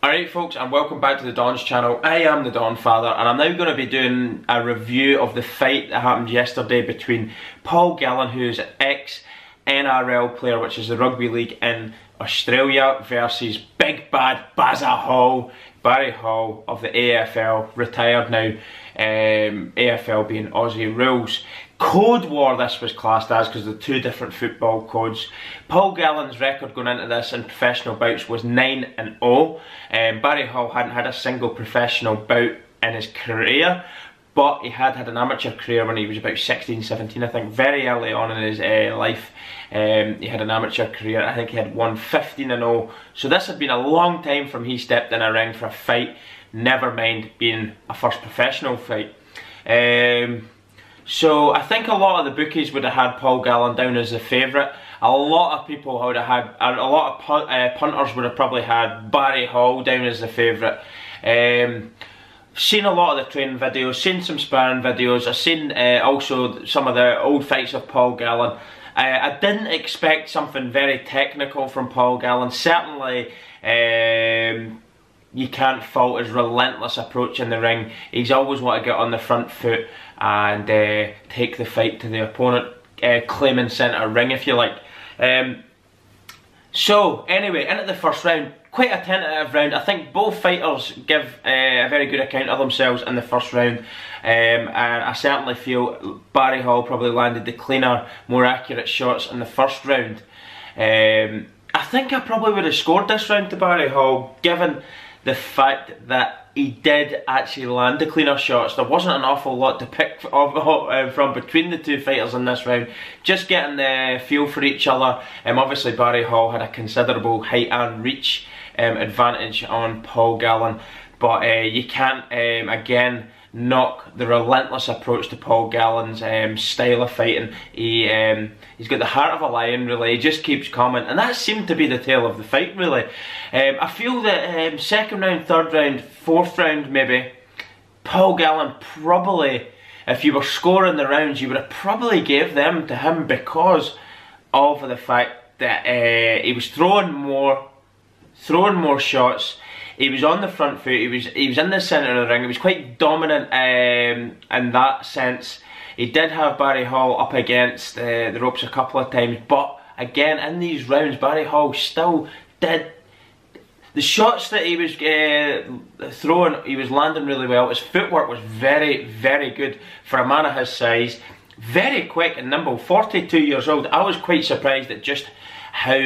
Alright folks, and welcome back to the Don's channel. I am the Don Father, and I'm now going to be doing a review of the fight that happened yesterday between Paul Gallen, who is an ex-NRL player, which is the rugby league in Australia, versus big bad Bazza Hall, Barry Hall of the AFL, retired now, AFL being Aussie rules. Code War this was classed as, because of the two different football codes. Paul Gallen's record going into this in professional bouts was 9-0. Barry Hall hadn't had a single professional bout in his career, but he had an amateur career when he was about 16, 17, I think, very early on in his life. He had an amateur career. I think he had won 15-0. So this had been a long time from he stepped in a ring for a fight, never mind being a first professional fight. So I think a lot of the bookies would have had Paul Gallen down as the favourite. A lot of people would have had, a lot of punters would have probably had Barry Hall down as the favourite. Seen a lot of the training videos, seen some sparring videos. I've seen also some of the old fights of Paul Gallen. I didn't expect something very technical from Paul Gallen. Certainly, you can't fault his relentless approach in the ring. He's always want to get on the front foot and take the fight to the opponent, claiming centre ring, if you like. So anyway, into the first round, quite a tentative round. I think both fighters give a very good account of themselves in the first round, and I certainly feel Barry Hall probably landed the cleaner, more accurate shots in the first round. I think I probably would have scored this round to Barry Hall, given the fact that he did actually land the cleaner shots. There wasn't an awful lot to pick from between the two fighters in this round. Just getting the feel for each other. Obviously Barry Hall had a considerable height and reach advantage on Paul Gallen, but you can't again knock the relentless approach to Paul Gallen's style of fighting. He's got the heart of a lion, really. He just keeps coming, and that seemed to be the tale of the fight, really. I feel that second round, third round, fourth round maybe, Paul Gallen probably, if you were scoring the rounds, you would have probably gave them to him because of the fact that he was throwing more shots. He was on the front foot, he was in the centre of the ring, he was quite dominant in that sense. He did have Barry Hall up against the ropes a couple of times, but again, in these rounds, Barry Hall still did. The shots that he was throwing, he was landing really well. His footwork was very, very good for a man of his size. Very quick and nimble, 42 years old. I was quite surprised at just how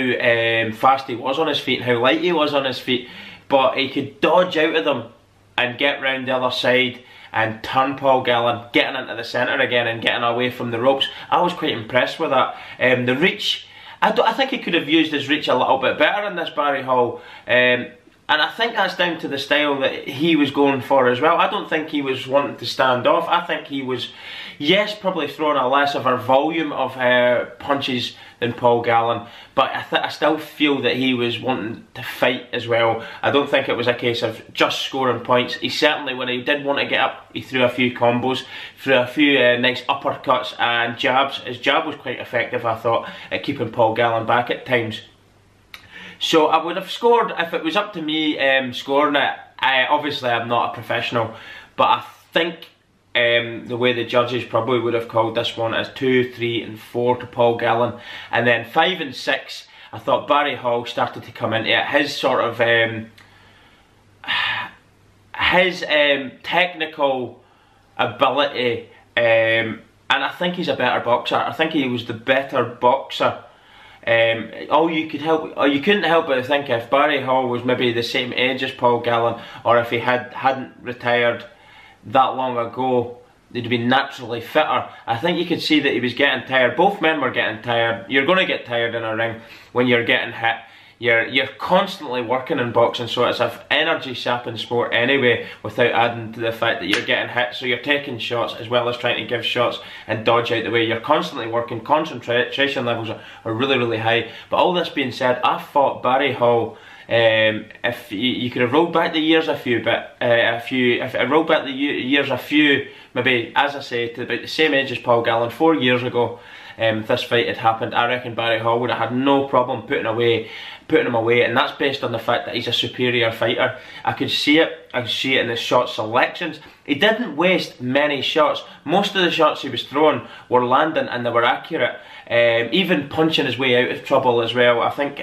fast he was on his feet and how light he was on his feet. But he could dodge out of them and get round the other side and turn Paul Gallen, getting into the centre again and getting away from the ropes. I was quite impressed with that. The reach, I think he could have used his reach a little bit better in this Barry Hall. And I think that's down to the style that he was going for as well. I don't think he was wanting to stand off. I think he was, yes, probably throwing a less of a volume of punches than Paul Gallen, but I still feel that he was wanting to fight as well. I don't think it was a case of just scoring points. He certainly, when he did want to get up, he threw a few combos, threw a few nice uppercuts and jabs. His jab was quite effective, I thought, at keeping Paul Gallen back at times. So I would have scored, if it was up to me scoring it. Obviously I'm not a professional, but I think the way the judges probably would have called this one as 2, 3 and 4 to Paul Gallen, and then 5 and 6 I thought Barry Hall started to come into it. His sort of technical ability, and I think he's a better boxer. I think he was the better boxer. You couldn't help but think if Barry Hall was maybe the same age as Paul Gallen, or if he hadn't retired that long ago, they'd been naturally fitter. I think you could see that he was getting tired. Both men were getting tired. You're going to get tired in a ring when you're getting hit. You're constantly working in boxing, so it's an energy sapping sport anyway, without adding to the fact that you're getting hit. So you're taking shots as well as trying to give shots and dodge out the way. You're constantly working, concentration levels are really, really high. But all this being said, I thought Barry Hall If you could have rolled back the years if I rolled back the years a few, maybe, as I say, to about the same age as Paul Gallen, 4 years ago, if this fight had happened, I reckon Barry Hall would have had no problem putting him away, and that's based on the fact that he's a superior fighter. I could see it in his shot selections. He didn't waste many shots. Most of the shots he was throwing were landing and they were accurate. Even punching his way out of trouble as well. I think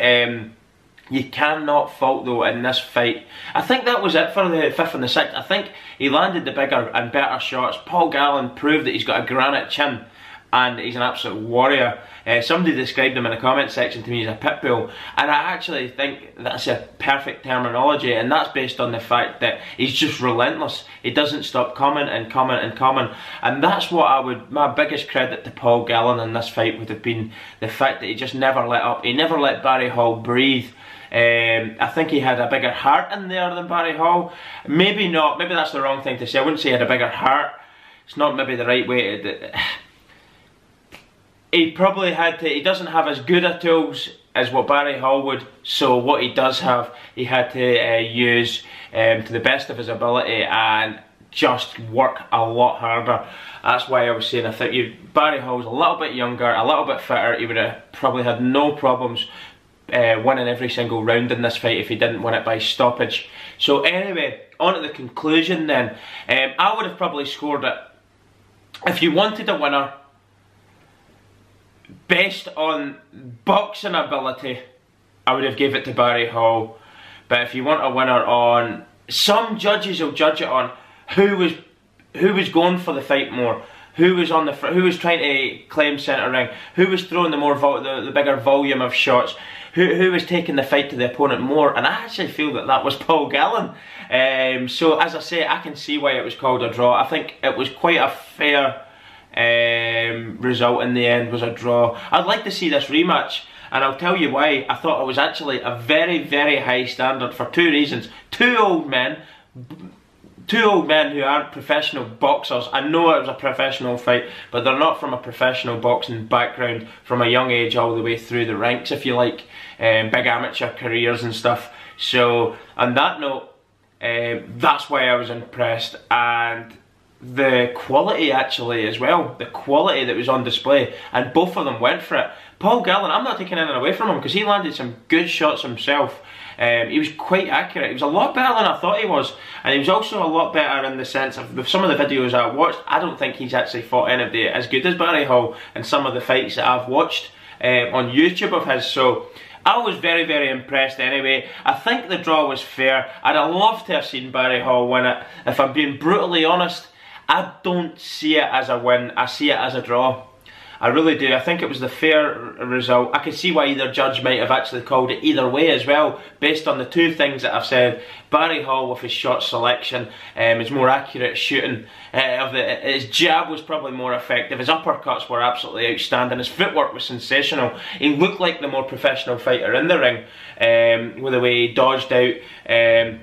you cannot fault, though, in this fight. I think that was it for the 5th and the 6th. I think he landed the bigger and better shots. Paul Gallen proved that he's got a granite chin and he's an absolute warrior. Somebody described him in the comment section to me as a pit bull, and I actually think that's a perfect terminology, and that's based on the fact that he's just relentless. He doesn't stop coming and coming and coming, and that's what my biggest credit to Paul Gallen in this fight would have been the fact that he just never let up. He never let Barry Hall breathe. I think he had a bigger heart in there than Barry Hall. Maybe not, maybe that's the wrong thing to say. I wouldn't say he had a bigger heart. It's not maybe the right way to... He probably had to, he doesn't have as good a tools as what Barry Hall would, so what he does have, he had to use to the best of his ability and just work a lot harder. That's why I was saying I think Barry Hall's a little bit younger, a little bit fitter. He would have probably had no problems winning every single round in this fight if he didn't win it by stoppage. So anyway, on to the conclusion then. I would have probably scored it, if you wanted a winner, based on boxing ability, I would have gave it to Barry Hall. But if you want a winner on, some judges will judge it on who was going for the fight more, who was trying to claim centre ring, who was throwing the bigger volume of shots, who was taking the fight to the opponent more, and I actually feel that was Paul Gallen. So as I say, I can see why it was called a draw. I think it was quite a fair result in the end, was a draw. I'd like to see this rematch, and I'll tell you why. I thought it was actually a very, very high standard for two reasons. Two old men who aren't professional boxers. I know it was a professional fight, but they're not from a professional boxing background from a young age all the way through the ranks, if you like, big amateur careers and stuff. So on that note, that's why I was impressed, and the quality actually as well, the quality that was on display, and both of them went for it. Paul Gallen, I'm not taking anything away from him because he landed some good shots himself. He was quite accurate. He was a lot better than I thought he was, and he was also a lot better in the sense of, with some of the videos I watched, I don't think he's actually fought anybody as good as Barry Hall in some of the fights that I've watched on YouTube of his. So I was very, very impressed anyway. I think the draw was fair. I'd have loved to have seen Barry Hall win it. If I'm being brutally honest, I don't see it as a win, I see it as a draw. I really do. I think it was the fair result. I can see why either judge might have actually called it either way as well, based on the two things that I've said. Barry Hall with his shot selection, his more accurate shooting, his jab was probably more effective, his uppercuts were absolutely outstanding, his footwork was sensational. He looked like the more professional fighter in the ring, with the way he dodged out, and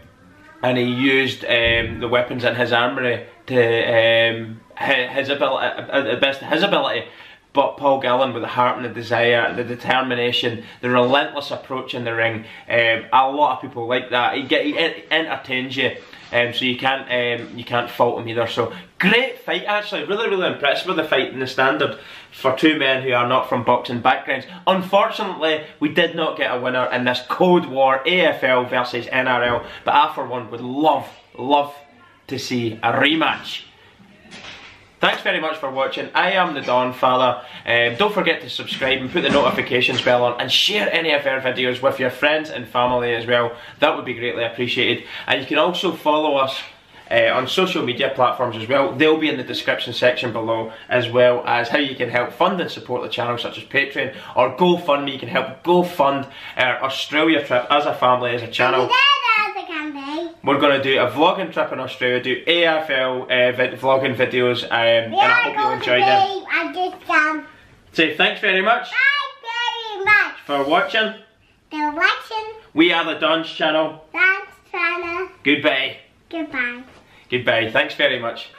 he used the weapons in his armoury to his ability. But Paul Gallen, with the heart and the desire, the determination, the relentless approach in the ring, a lot of people like that. He entertains you, so you can't fault him either. So great fight, actually. Really, really impressed with the fight and the standard for two men who are not from boxing backgrounds. Unfortunately, we did not get a winner in this Code War AFL versus NRL, but I for one would love to see a rematch. Thanks very much for watching. I am the Don Father. Don't forget to subscribe and put the notifications bell on, and share any of our videos with your friends and family as well. That would be greatly appreciated. And you can also follow us on social media platforms as well. They'll be in the description section below, as well as how you can help fund and support the channel, such as Patreon or GoFundMe. You can help GoFund our Australia trip as a family, as a channel. We're going to do a vlogging trip in Australia, do AFL vlogging videos, and I hope you enjoy them. So thanks very much. For watching. We are the Don's channel. Goodbye. Goodbye. Thanks very much.